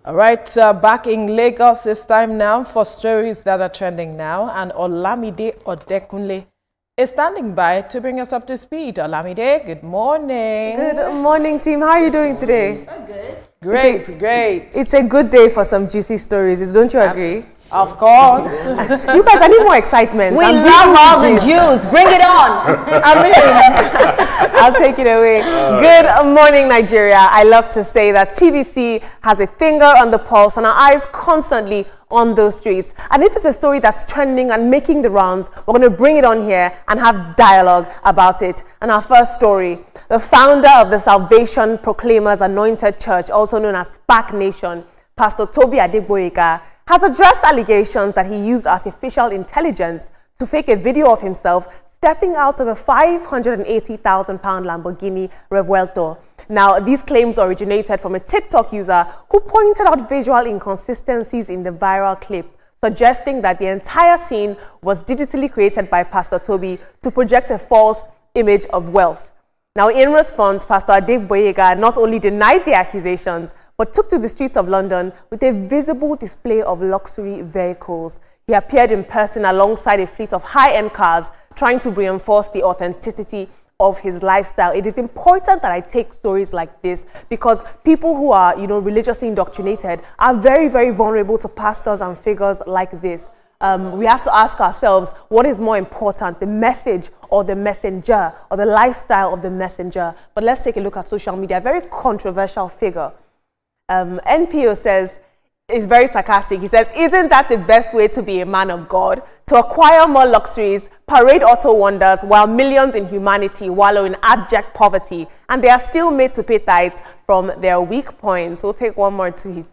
All right, back in Lagos, it's time now for stories that are trending now. And Olamide Odekunle is standing by to bring us up to speed. Olamide, good morning. Good morning, team. How are you doing today? I'm good. Great. It's a good day for some juicy stories. Don't you agree? Of course. You guys, I need more excitement. We love all the juice. Bring it on. I'll take it away. Good morning, Nigeria. I love to say that TVC has a finger on the pulse and our eyes constantly on those streets. And if it's a story that's trending and making the rounds, we're going to bring it on here and have dialogue about it. And our first story, the founder of the Salvation Proclaimers Anointed Church, also known as SPAC Nation, Pastor Toby Adegboyega, has addressed allegations that he used artificial intelligence to fake a video of himself stepping out of a £580,000 Lamborghini Revuelto. Now, these claims originated from a TikTok user who pointed out visual inconsistencies in the viral clip, suggesting that the entire scene was digitally created by Pastor Toby to project a false image of wealth. Now, in response, Pastor Adegboyega not only denied the accusations, but took to the streets of London with a visible display of luxury vehicles. He appeared in person alongside a fleet of high-end cars, trying to reinforce the authenticity of his lifestyle. It is important that I take stories like this because people who are, religiously indoctrinated are very, very vulnerable to pastors and figures like this. We have to ask ourselves, what is more important, the message or the messenger, or the lifestyle of the messenger? But let's take a look at social media. A very controversial figure. NPO says, is very sarcastic. He says, isn't that the best way to be a man of God? To acquire more luxuries, parade auto wonders, while millions in humanity wallow in abject poverty, and they are still made to pay tithes from their weak points. We'll take one more tweet.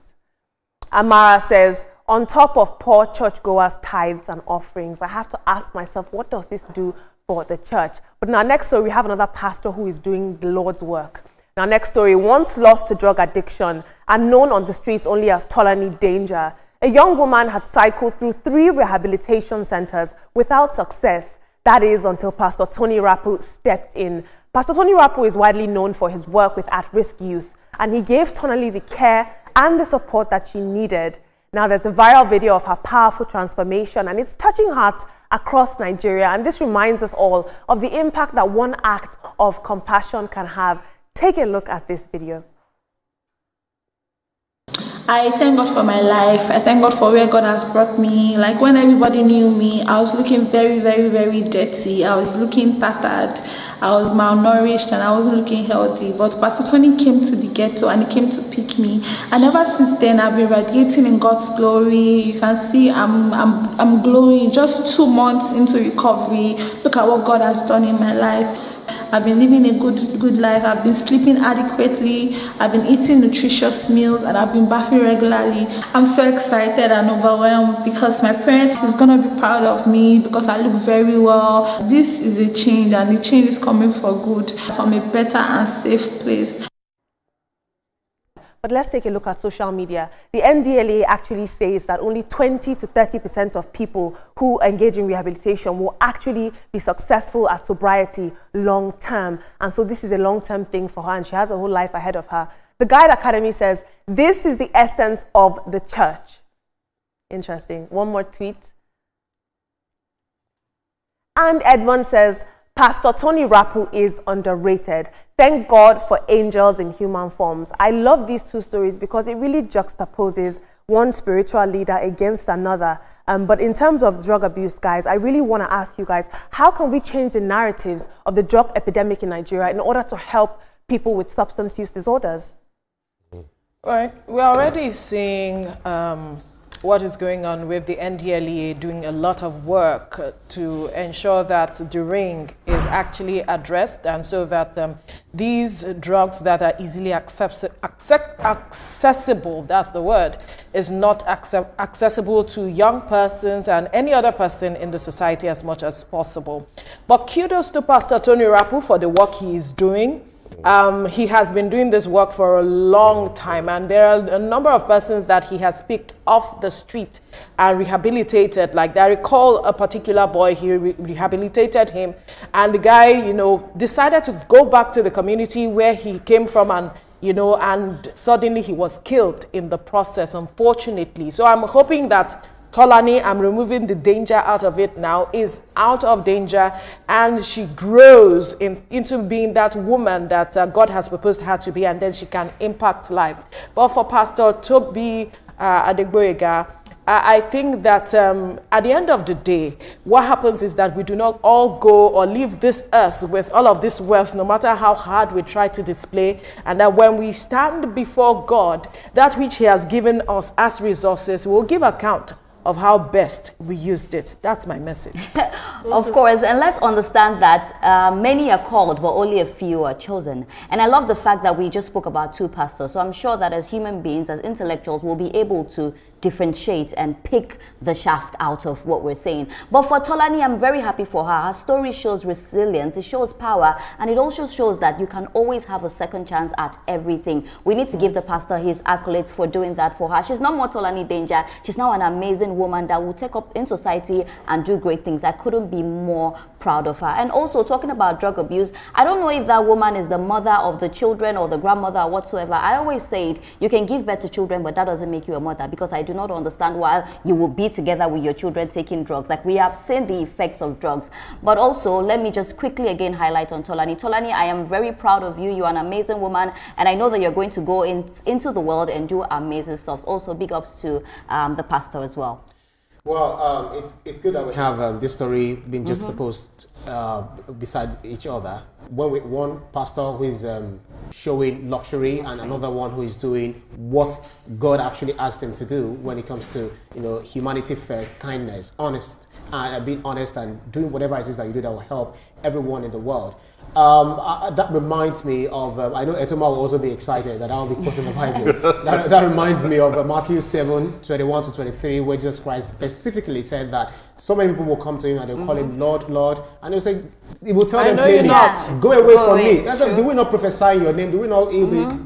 Amara says, on top of poor churchgoers' tithes and offerings, I have to ask myself, what does this do for the church? But in our next story, we have another pastor who is doing the Lord's work. In our next story, once lost to drug addiction and known on the streets only as Tolani Danger, a young woman had cycled through 3 rehabilitation centers without success. That is until Pastor Tony Rapu stepped in. Pastor Tony Rapu is widely known for his work with at-risk youth, and he gave Tonali the care and the support that she needed. Now, there's a viral video of her powerful transformation, and it's touching hearts across Nigeria. And this reminds us all of the impact that one act of compassion can have. Take a look at this video. I thank God for my life. I thank God for where God has brought me. Like when everybody knew me, I was looking very, very, very dirty. I was looking tattered. I was malnourished and I wasn't looking healthy. But Pastor Tony came to the ghetto and he came to pick me. And ever since then, I've been radiating in God's glory. You can see I'm glowing. Just 2 months into recovery. Look at what God has done in my life. I've been living a good life. I've been sleeping adequately. I've been eating nutritious meals and I've been bathing regularly. I'm so excited and overwhelmed because my parents is gonna be proud of me because I look very well. This is a change and the change is coming for good from a better and safe place. But let's take a look at social media. The NDLA actually says that only 20 to 30% of people who engage in rehabilitation will actually be successful at sobriety long term. And so this is a long-term thing for her and she has a whole life ahead of her. The Guide Academy says, this is the essence of the church. Interesting. One more tweet. And Edmond says, Pastor Tony Rapu is underrated. Thank God for angels in human forms. I love these 2 stories because it really juxtaposes one spiritual leader against another. But in terms of drug abuse, guys, I really want to ask you guys, how can we change the narratives of the drug epidemic in Nigeria in order to help people with substance use disorders? Right. We're already seeing what is going on with the NDLEA doing a lot of work to ensure that the ring is actually addressed and so that these drugs that are easily accessible, that's the word, is not accessible to young persons and any other person in the society as much as possible. But kudos to Pastor Tony Rapu for the work he is doing. He has been doing this work for a long time, and there are a number of persons that he has picked off the street and rehabilitated. Like, I recall a particular boy, he rehabilitated him, and the guy, decided to go back to the community where he came from and you know, and suddenly he was killed in the process, unfortunately. So I'm hoping that Tolani, I'm removing the danger out of it now, is out of danger, and she grows into being that woman that God has proposed her to be, and then she can impact life. But for Pastor Toby Adegboyega, I think that at the end of the day, what happens is that we do not all go or leave this earth with all of this wealth, no matter how hard we try to display, and that when we stand before God, that which he has given us as resources, we'll give account of how best we used it. That's my message. Of course, and let's understand that many are called, but only a few are chosen. And I love the fact that we just spoke about 2 pastors. So I'm sure that as human beings, as intellectuals, we'll be able to differentiate and pick the shaft out of what we're saying. But for Tolani, I'm very happy for her. Her story shows resilience, it shows power, and it also shows that you can always have a second chance at everything. We need to give the pastor his accolades for doing that for her. She's not more Tolani Danger. She's now an amazing woman that will take up in society and do great things. I couldn't be more proud of her. And also, talking about drug abuse, I don't know if that woman is the mother of the children or the grandmother or whatsoever. I always say you can give birth to children, but that doesn't make you a mother, because I do not understand why you will be together with your children taking drugs. Like, we have seen the effects of drugs. But also, let me just quickly again highlight on Tolani. Tolani, I am very proud of you. You're an amazing woman, and I know that you're going to go into the world and do amazing stuff. Also, big ups to the pastor as well. Well, it's good that we have this story being juxtaposed beside each other. One pastor who is showing luxury and another one who is doing what God actually asked him to do when it comes to, you know, humanity first, kindness, being honest and doing whatever it is that you do that will help everyone in the world. That reminds me of, I know Etoma will also be excited that I'll be quoting the Bible. that reminds me of Matthew 7:21 to 23, where Jesus Christ specifically said that so many people will come to him and they'll call him Lord, Lord, and he will tell them plainly, go away from me. That's like, do we not prophesy in your name? Do we not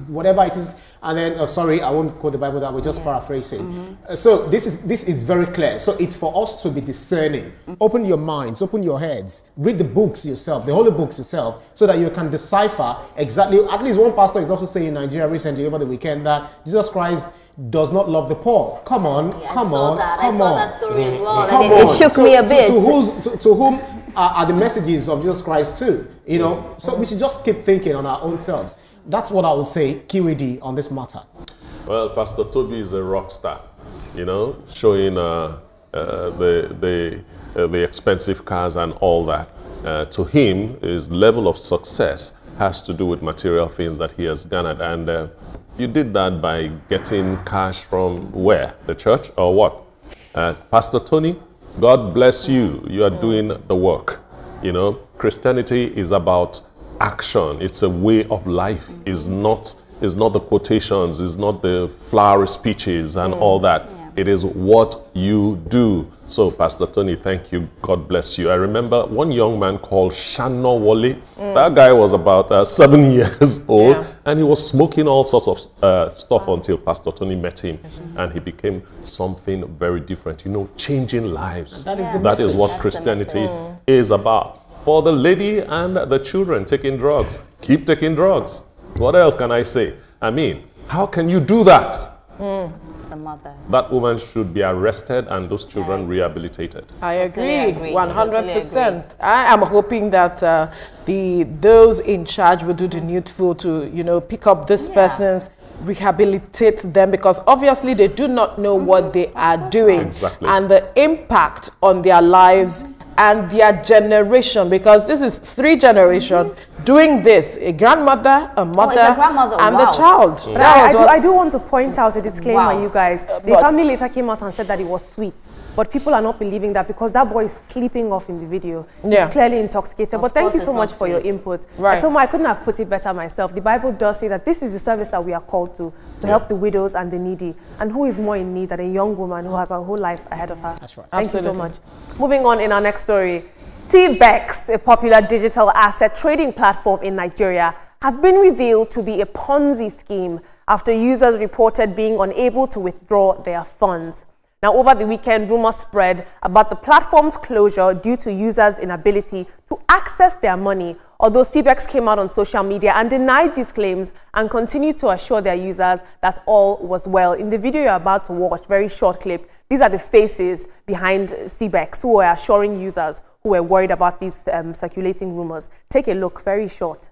whatever it is? And then, sorry, I won't quote the Bible, that we're just paraphrasing. So this is very clear. So it's for us to be discerning. Open your minds, open your heads, read the books yourself, the holy books yourself, so that you can decipher exactly. At least one pastor is also saying in Nigeria recently over the weekend that Jesus Christ does not love the poor. Come on, come on, come on. I saw that story as well. And it shook me a bit. To whom are the messages of Jesus Christ too? You know, so we should just keep thinking on our own selves. That's what I would say, QED, on this matter. Well, Pastor Toby is a rock star, you know, showing the expensive cars and all that. To him, his level of success has to do with material things that he has garnered. And you did that by getting cash from where? The church or what? Pastor Tony, God bless you. You are doing the work. You know, Christianity is about action. It's a way of life. It's not the quotations. It's not the flowery speeches and all that. It is what you do. So, Pastor Tony, thank you. God bless you. I remember one young man called Shano Wole. That guy was about 7 years old, and he was smoking all sorts of stuff until Pastor Tony met him, and he became something very different. You know, changing lives. That is what Christianity is about. For the lady and the children taking drugs, keep taking drugs. What else can I say? I mean, how can you do that? The mother. That woman should be arrested and those children rehabilitated. I agree, 100%. I am hoping that those in charge will do the needful to, you know, pick up these persons, rehabilitate them, because obviously they do not know what they are doing and the impact on their lives and their generation, because this is 3 generations doing this: a grandmother, a mother, and the child. But I do want to point out a disclaimer, you guys. The family later came out and said that it was sweet, but people are not believing that because that boy is sleeping off in the video. He's clearly intoxicated. But thank you so much for your input. I told me I couldn't have put it better myself. The Bible does say that this is the service that we are called to help the widows and the needy. And who is more in need than a young woman who has her whole life ahead of her? That's right. Thank you so much. Moving on in our next story. CBEX, a popular digital asset trading platform in Nigeria, has been revealed to be a Ponzi scheme after users reported being unable to withdraw their funds. Now, over the weekend, rumors spread about the platform's closure due to users' inability to access their money, although CBEX came out on social media and denied these claims and continued to assure their users that all was well. In the video you're about to watch, very short clip, these are the faces behind CBEX who were assuring users who were worried about these circulating rumors. Take a look, very short.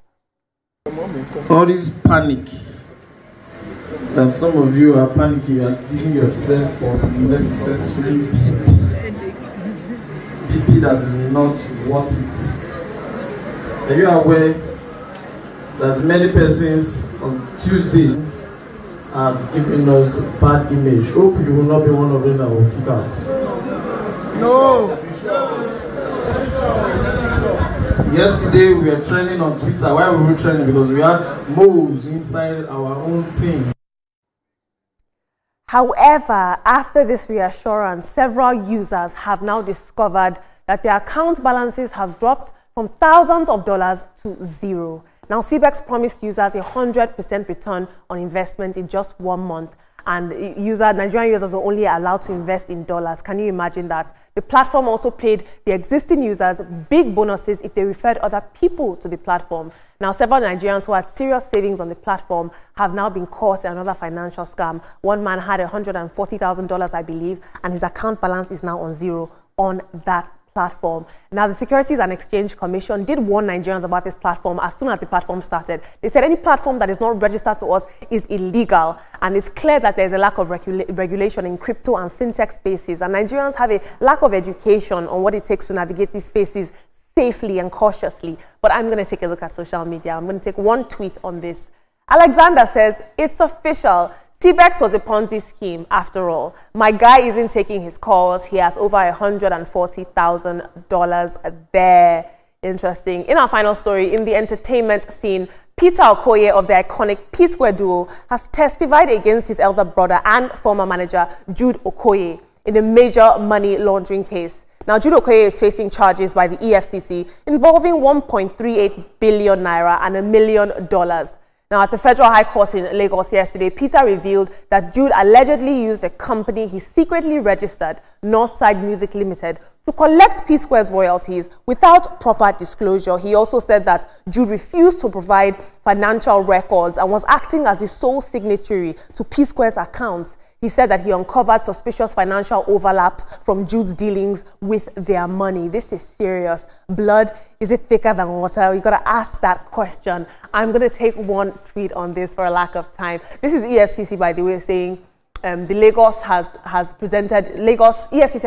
All this panic that some of you are panicking, you are giving yourself unnecessary PP that is not worth it. Are you aware that many persons on Tuesday are giving us bad image? Hope you will not be one of them that will kick out. No! Yesterday we were trending on Twitter. Why were we trending? Because we had moles inside our own team. However, after this reassurance, several users have now discovered that their account balances have dropped from thousands of dollars to zero. Now, CBEX promised users 100% return on investment in just 1 month. And Nigerian users were only allowed to invest in dollars. Can you imagine that? The platform also paid the existing users big bonuses if they referred other people to the platform. Now, several Nigerians who had serious savings on the platform have now been caught in another financial scam. One man had $140,000, I believe, and his account balance is now on zero on that platform. Now, the Securities and Exchange Commission did warn Nigerians about this platform as soon as the platform started. They said any platform that is not registered to us is illegal, and it's clear that there's a lack of regulation in crypto and fintech spaces, and Nigerians have a lack of education on what it takes to navigate these spaces safely and cautiously. But I'm going to take a look at social media. I'm going to take one tweet on this. Alexander says, it's official. CBEX was a Ponzi scheme after all. My guy isn't taking his calls. He has over $140,000 there. Interesting. In our final story, in the entertainment scene, Peter Okoye of the iconic P-Square duo has testified against his elder brother and former manager, Jude Okoye, in a major money laundering case. Now, Jude Okoye is facing charges by the EFCC involving 1.38 billion naira and $1 million. Now, at the Federal High Court in Lagos yesterday, Peter revealed that Jude allegedly used a company he secretly registered, Northside Music Limited, to collect P-Square's royalties without proper disclosure. He also said that Jude refused to provide financial records and was acting as the sole signatory to P-Square's accounts. He said that he uncovered suspicious financial overlaps from Jude's dealings with their money. This is serious. Blood, is it thicker than water? We got to ask that question. I'm going to take one tweet on this for a lack of time. This is EFCC, by the way, saying the EFCC has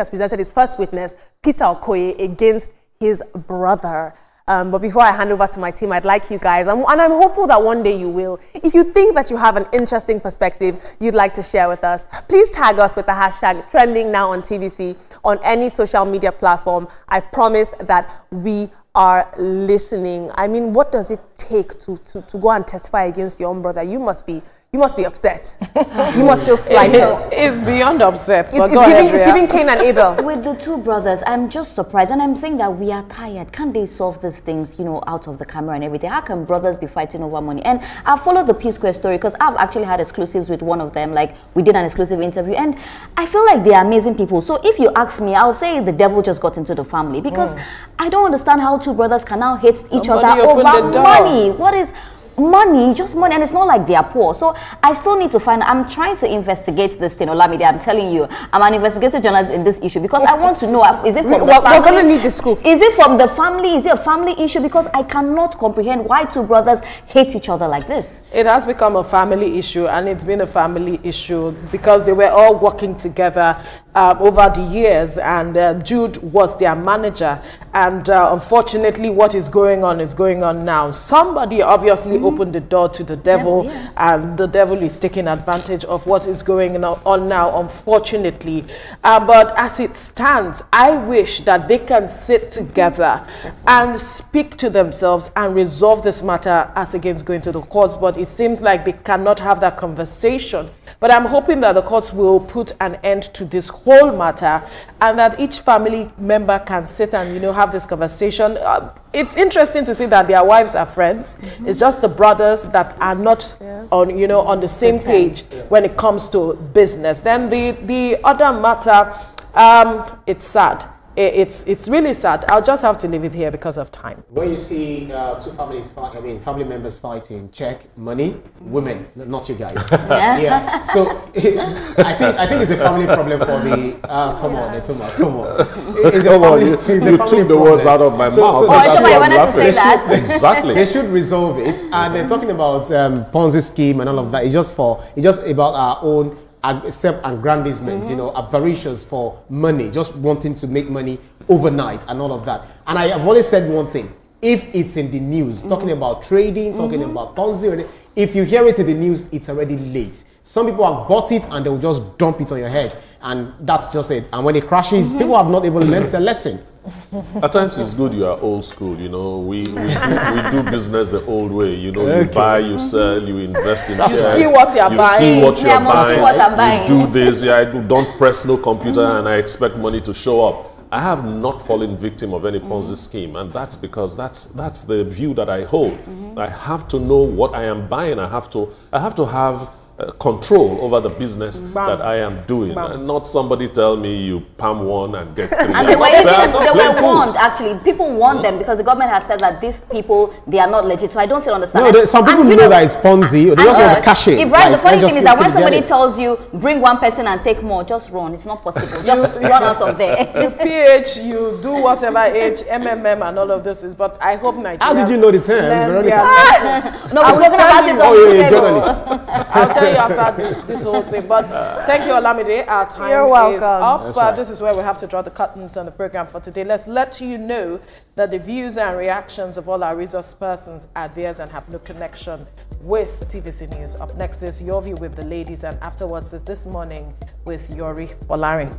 presented its first witness, Peter Okoye, against his brother. But before I hand over to my team, I'd like you guys, and I'm hopeful that one day you will, if you think that you have an interesting perspective you'd like to share with us, please tag us with the hashtag trending now on TVC on any social media platform. I promise that we are listening. I mean, what does it take to go and testify against your own brother? You must be upset. You must feel slighted. It's beyond upset. It's giving Cain and Abel. With the two brothers, I'm just surprised, and I'm saying that we are tired. Can't they solve these things, out of the camera and everything? How can brothers be fighting over money? And I've followed the P-Square story because I've actually had exclusives with one of them. Like, we did an exclusive interview, and I feel like they are amazing people. So if you ask me, I'll say the devil just got into the family, because I don't understand how two brothers can now hate each other over money. What is money? Just money, and it's not like they are poor. So I still need to find. I'm trying to investigate this thing, Olamide. I'm telling you, I'm an investigative journalist in this issue because I want to know, is it from the family? We're going to need the scoop. Is it from the family? Is it a family issue? Because I cannot comprehend why two brothers hate each other like this. It has become a family issue, and it's been a family issue because they were all working together over the years, and Jude was their manager, and unfortunately what is going on now. Somebody obviously opened the door to the devil, and the devil is taking advantage of what is going on now, unfortunately. But as it stands, I wish that they can sit together and speak to themselves and resolve this matter as against going to the courts, but it seems like they cannot have that conversation. But I'm hoping that the courts will put an end to this whole matter, and that each family member can sit and, you know, have this conversation. It's interesting to see that their wives are friends. It's just the brothers that are not on, you know, on the same page when it comes to business. Then the other matter, it's sad. It's really sad. I'll just have to leave it here because of time. When you see two families fight, I mean, family members fighting, check money, women, not you guys. Yeah. So I think it's a family problem for the. Come on, Etoma, come on. It's a family. It's a you family took the words out of my mouth. Oh, Etoma, you wanted to say that? Exactly. They should resolve it. And they're talking about Ponzi scheme and all of that. It's just about our own self-aggrandizement, you know, avaricious for money, just wanting to make money overnight and all of that. And I have always said one thing: if it's in the news, talking about trading, talking about Ponzi, if you hear it in the news, it's already late. Some people have bought it and they'll just dump it on your head, and that's just it. And when it crashes, people have not even learned their lesson. At times it's good you are old school, you know. We do business the old way, you know. You buy, you sell, you invest in shares. You see what you're buying. You see what you're buying. See what I'm buying. You do this, I don't press no computer and I expect money to show up. I have not fallen victim of any Ponzi scheme, and that's because that's the view that I hold. I have to know what I am buying. I have to have control over the business that I am doing. And not somebody tell me you palm one and get three. And they were warned, actually. People warned them because the government has said that these people, they are not legit. So I don't still understand. No, some people know that it's Ponzi. They just want to cash in. Right, the funny thing is that when somebody tells you, bring one person and take more, just run. It's not possible. Just run out of there. You PH, you do whatever age, MMM and all of this is, but I hope Nigeria. How did you know the term, Veronica? No, we're talking about it. Oh, you're a journalist. I'll tell you after this whole thing. But thank you, Olamide. Our time is up. Right. This is where we have to draw the curtains on the program for today. Let's let you know that the views and reactions of all our resource persons are theirs and have no connection with TVC News. Up next is Your View with the Ladies, and afterwards is This Morning with Yori Olarin.